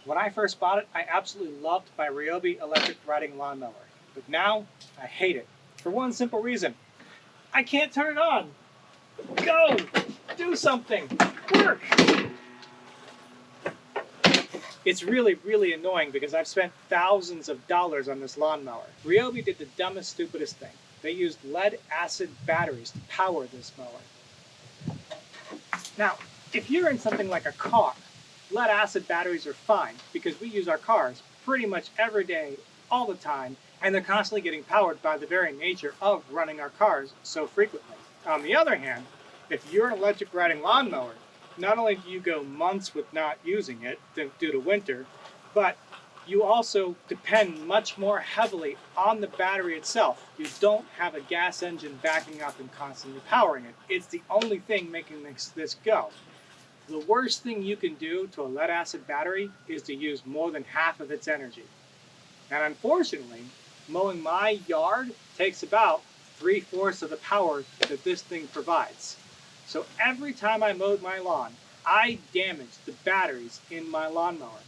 When I first bought it, I absolutely loved my Ryobi electric riding lawnmower. But now, I hate it. For one simple reason. I can't turn it on. Go! Do something! Work! It's really, really annoying because I've spent thousands of dollars on this lawnmower. Ryobi did the dumbest, stupidest thing. They used lead-acid batteries to power this mower. Now, if you're in something like a car, lead-acid batteries are fine because we use our cars pretty much every day, all the time, and they're constantly getting powered by the very nature of running our cars so frequently. On the other hand, if you're an electric riding lawnmower, not only do you go months with not using it due to winter, but you also depend much more heavily on the battery itself. You don't have a gas engine backing up and constantly powering it. It's the only thing making this go. The worst thing you can do to a lead-acid battery is to use more than half of its energy. And unfortunately, mowing my yard takes about 3/4 of the power that this thing provides. So every time I mowed my lawn, I damaged the batteries in my lawnmower.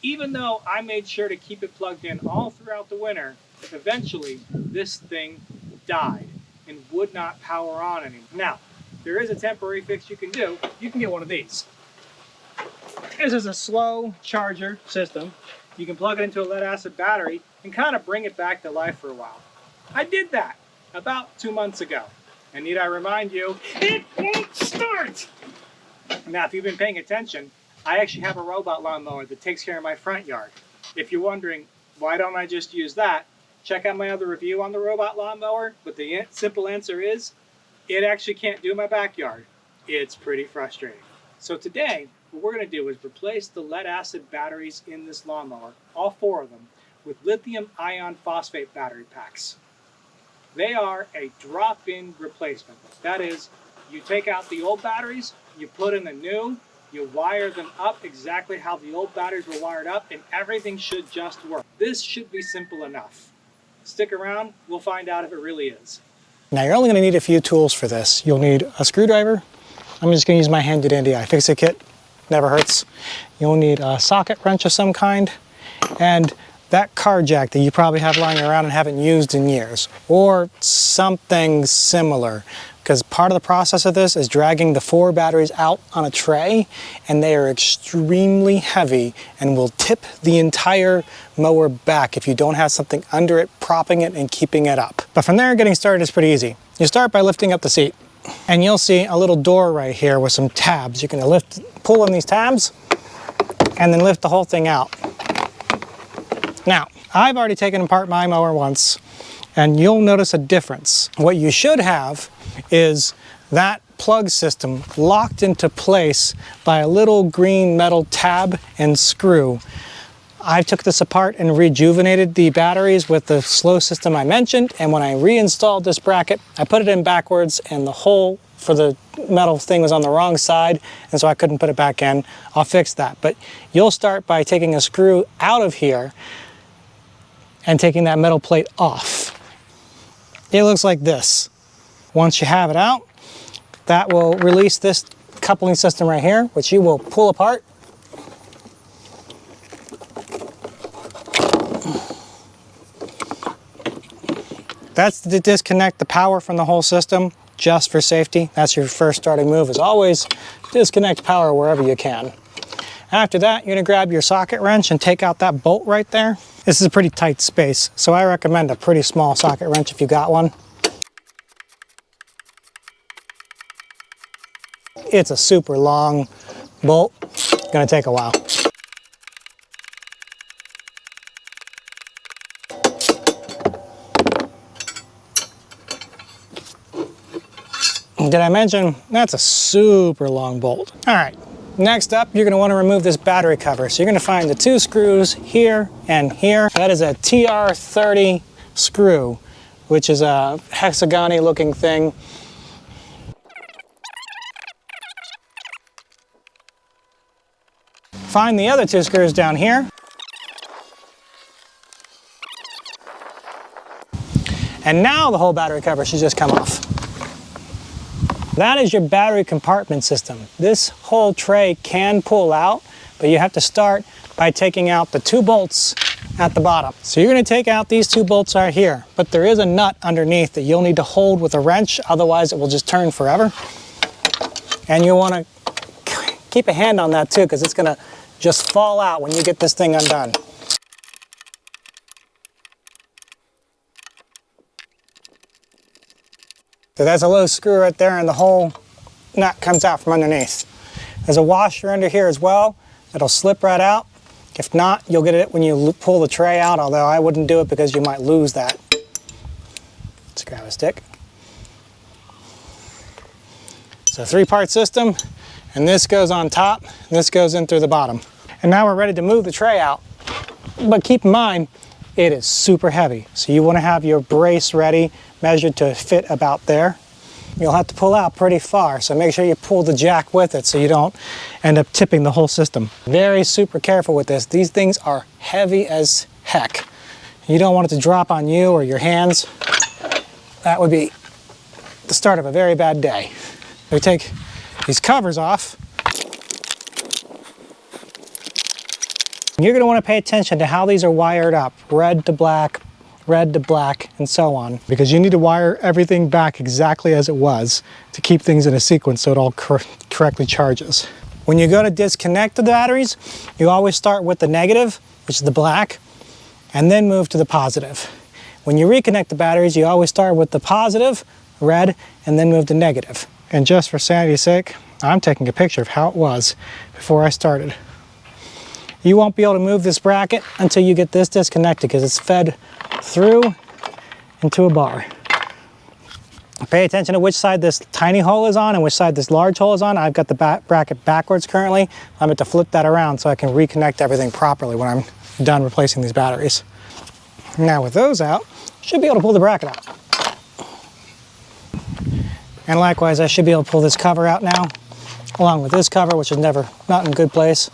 Even though I made sure to keep it plugged in all throughout the winter, eventually this thing died and would not power on anymore. Now, there is a temporary fix you can do. You can get one of these. This is a slow charger system. You can plug it into a lead-acid battery and kind of bring it back to life for a while. I did that about 2 months ago. And need I remind you, it won't start! Now, if you've been paying attention, I actually have a robot lawnmower that takes care of my front yard. If you're wondering, why don't I just use that? Check out my other review on the robot lawnmower, but the simple answer is, it actually can't do my backyard. It's pretty frustrating. So today, what we're going to do is replace the lead-acid batteries in this lawnmower, all 4 of them, with lithium ion phosphate battery packs. They are a drop-in replacement. That is, you take out the old batteries, you put in the new, you wire them up exactly how the old batteries were wired up, and everything should just work. This should be simple enough. Stick around, we'll find out if it really is. Now you're only going to need a few tools for this. You'll need a screwdriver. I'm just going to use my handy dandy iFixit kit. Never hurts. You'll need a socket wrench of some kind, and that car jack that you probably have lying around and haven't used in years, or something similar, because part of the process of this is dragging the 4 batteries out on a tray, and they are extremely heavy and will tip the entire mower back if you don't have something under it propping it and keeping it up. But from there, getting started is pretty easy. You start by lifting up the seat, and you'll see a little door right here with some tabs. You can pull on these tabs and then lift the whole thing out. Now, I've already taken apart my mower once, and you'll notice a difference. What you should have is that plug system locked into place by a little green metal tab and screw. I took this apart and rejuvenated the batteries with the slow system I mentioned, and when I reinstalled this bracket, I put it in backwards, and the hole for the metal thing was on the wrong side, and so I couldn't put it back in. I'll fix that. But you'll start by taking a screw out of here and taking that metal plate off. It looks like this. Once you have it out, that will release this coupling system right here, which you will pull apart. That's to disconnect the power from the whole system, just for safety. That's your first starting move, is always disconnect power wherever you can. After that, you're gonna grab your socket wrench and take out that bolt right there. This is a pretty tight space, so I recommend a pretty small socket wrench if you got one. It's a super long bolt, gonna take a while. Did I mention that's a super long bolt? All right. Next up, you're going to want to remove this battery cover. So you're going to find the 2 screws here and here. That is a TR30 screw, which is a hexagon-y looking thing. Find the other 2 screws down here. And now the whole battery cover should just come off. That is your battery compartment system. This whole tray can pull out, but you have to start by taking out the 2 bolts at the bottom. So you're going to take out these 2 bolts right here, but there is a nut underneath that you'll need to hold with a wrench, otherwise it will just turn forever. And you'll want to keep a hand on that too, because it's going to just fall out when you get this thing undone. So that's a low screw right there, and the whole nut comes out from underneath. There's a washer under here as well. It'll slip right out. If not, you'll get it when you pull the tray out, although I wouldn't do it because you might lose that. Let's grab a stick. So 3-part system, and this goes on top, and this goes in through the bottom. And now we're ready to move the tray out. But keep in mind, it is super heavy. So you want to have your brace ready, measured to fit about there. You'll have to pull out pretty far, so make sure you pull the jack with it so you don't end up tipping the whole system. Very super careful with this. These things are heavy as heck. You don't want it to drop on you or your hands. That would be the start of a very bad day. We take these covers off. You're going to want to pay attention to how these are wired up, red to black, and so on, because you need to wire everything back exactly as it was to keep things in a sequence so it all correctly charges. When you go to disconnect the batteries, you always start with the negative, which is the black, and then move to the positive. When you reconnect the batteries, you always start with the positive, red, and then move to negative. And just for sanity's sake, I'm taking a picture of how it was before I started. You won't be able to move this bracket until you get this disconnected because it's fed through into a bar. Pay attention to which side this tiny hole is on and which side this large hole is on. I've got the bracket backwards currently. I'm going to flip that around so I can reconnect everything properly when I'm done replacing these batteries. Now with those out, I should be able to pull the bracket out. And likewise, I should be able to pull this cover out now, along with this cover, which is not in a good place.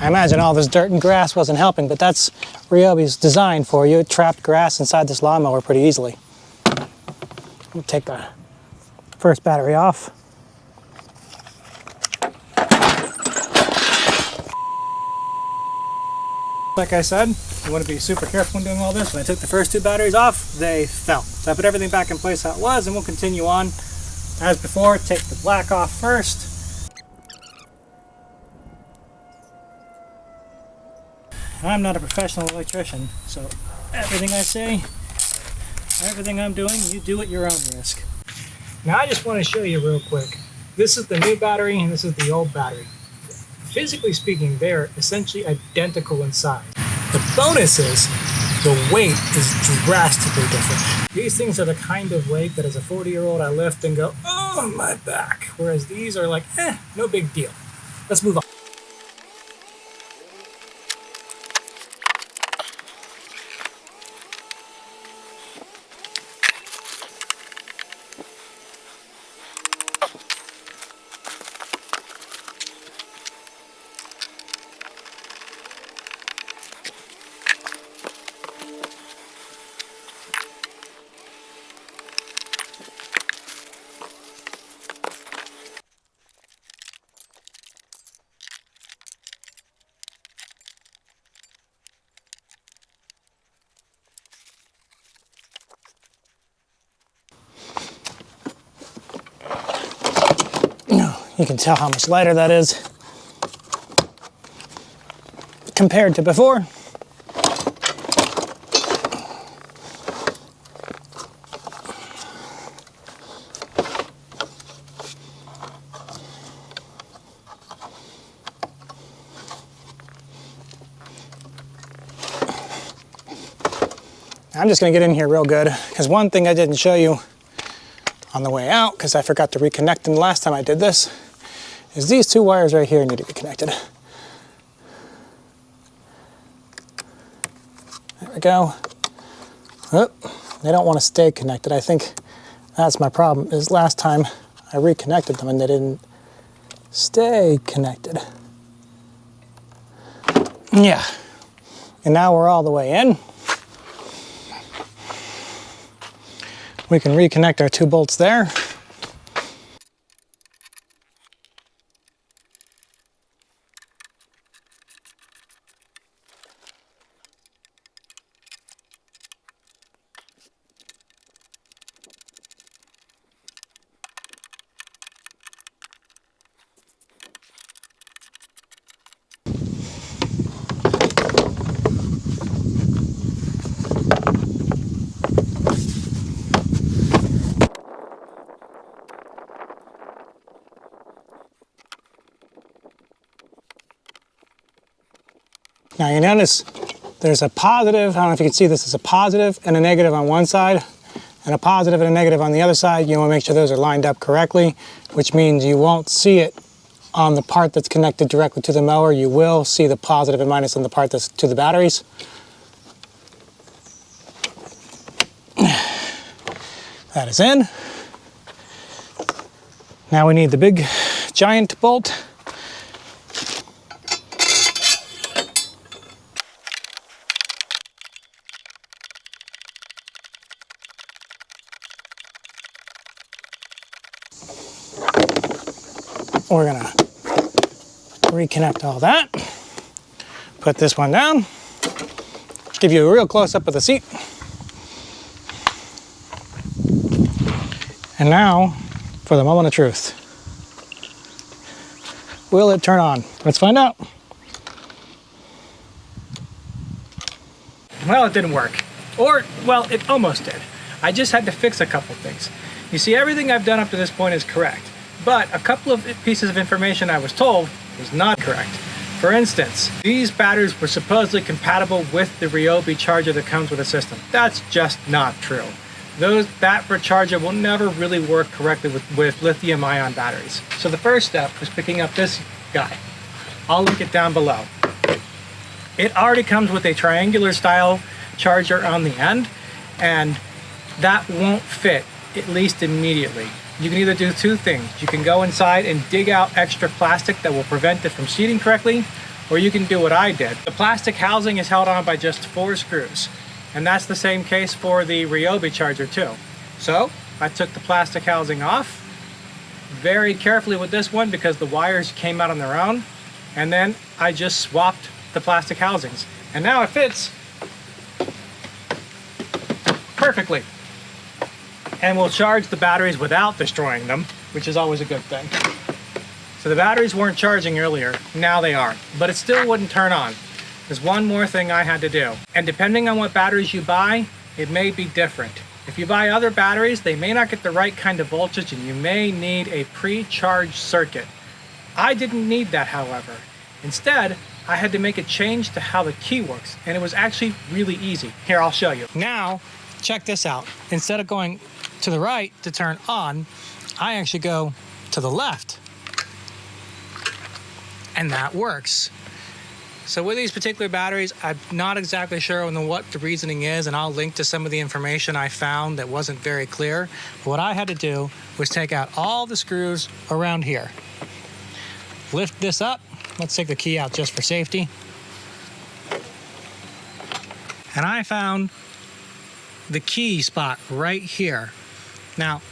I imagine all this dirt and grass wasn't helping, but that's Ryobi's design for you. It trapped grass inside this lawnmower pretty easily. We'll take the first battery off. Like I said, you want to be super careful when doing all this. When I took the first 2 batteries off, they fell. So I put everything back in place how it was, and we'll continue on. As before, take the black off first. I'm not a professional electrician, so everything I say, everything I'm doing, you do at your own risk. Now I just want to show you real quick. This is the new battery and this is the old battery. Physically speaking, they're essentially identical in size. The bonus is the weight is drastically different. These things are the kind of weight that as a 40-year-old I lift and go, oh, my back. Whereas these are like, no big deal. Let's move on. You can tell how much lighter that is compared to before. I'm just going to get in here real good, because one thing I didn't show you on the way out, because I forgot to reconnect them the last time I did this, is these 2 wires right here need to be connected. There we go. Oh, they don't want to stay connected. I think that's my problem, is last time I reconnected them and they didn't stay connected. Yeah. And now we're all the way in. We can reconnect our 2 bolts there. Now you notice there's a positive, I don't know if you can see this, is a positive and a negative on one side and a positive and a negative on the other side. You want to make sure those are lined up correctly, which means you won't see it on the part that's connected directly to the mower. You will see the positive and minus on the part that's to the batteries. That is in. Now we need the big giant bolt. We're gonna reconnect all that. Put this one down. Give you a real close-up of the seat. And now for the moment of truth. Will it turn on? Let's find out. Well, it didn't work. Or, well, it almost did. I just had to fix a couple things. You see, everything I've done up to this point is correct. But a couple of pieces of information I was told was not correct. For instance, these batteries were supposedly compatible with the Ryobi charger that comes with the system. That's just not true. That recharger will never really work correctly with lithium-ion batteries. So the first step was picking up this guy. I'll link it down below. It already comes with a triangular style charger on the end, and that won't fit, at least immediately. You can either do 2 things. You can go inside and dig out extra plastic that will prevent it from seating correctly, or you can do what I did. The plastic housing is held on by just 4 screws, and that's the same case for the Ryobi charger too. So I took the plastic housing off very carefully with this one because the wires came out on their own, and then I just swapped the plastic housings, and now it fits perfectly. And we'll charge the batteries without destroying them, which is always a good thing. So the batteries weren't charging earlier, now they are, but it still wouldn't turn on. There's one more thing I had to do. And depending on what batteries you buy, it may be different. If you buy other batteries, they may not get the right kind of voltage and you may need a pre-charged circuit. I didn't need that, however. Instead, I had to make a change to how the key works, and it was actually really easy. Here, I'll show you. Now, check this out. Instead of going to the right to turn on, I actually go to the left, and that works. So with these particular batteries, I'm not exactly sure on what the reasoning is, and I'll link to some of the information I found that wasn't very clear. But what I had to do was take out all the screws around here. Lift this up. Let's take the key out just for safety. And I found the key spot right here. Now,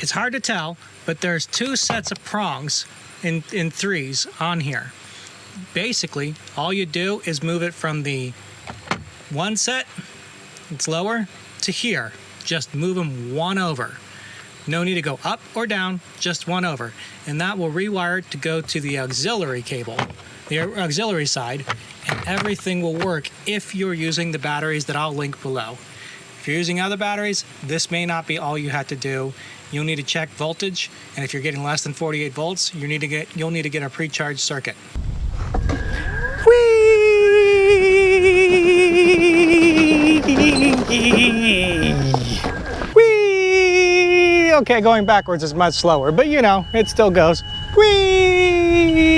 it's hard to tell, but there's 2 sets of prongs in 3s on here. Basically, all you do is move it from the one set, it's lower, to here. Just move them 1 over. No need to go up or down, just 1 over. And that will rewire it to go to the auxiliary cable, the auxiliary side, and everything will work if you're using the batteries that I'll link below. If you're using other batteries, this may not be all you have to do. You'll need to check voltage, and if you're getting less than 48 volts, you'll need to get a pre-charged circuit. Whee! Okay, going backwards is much slower, but you know, it still goes. Whee!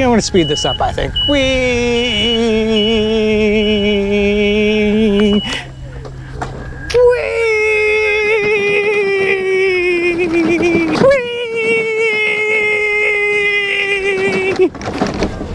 I'm gonna speed this up, I think. Whee!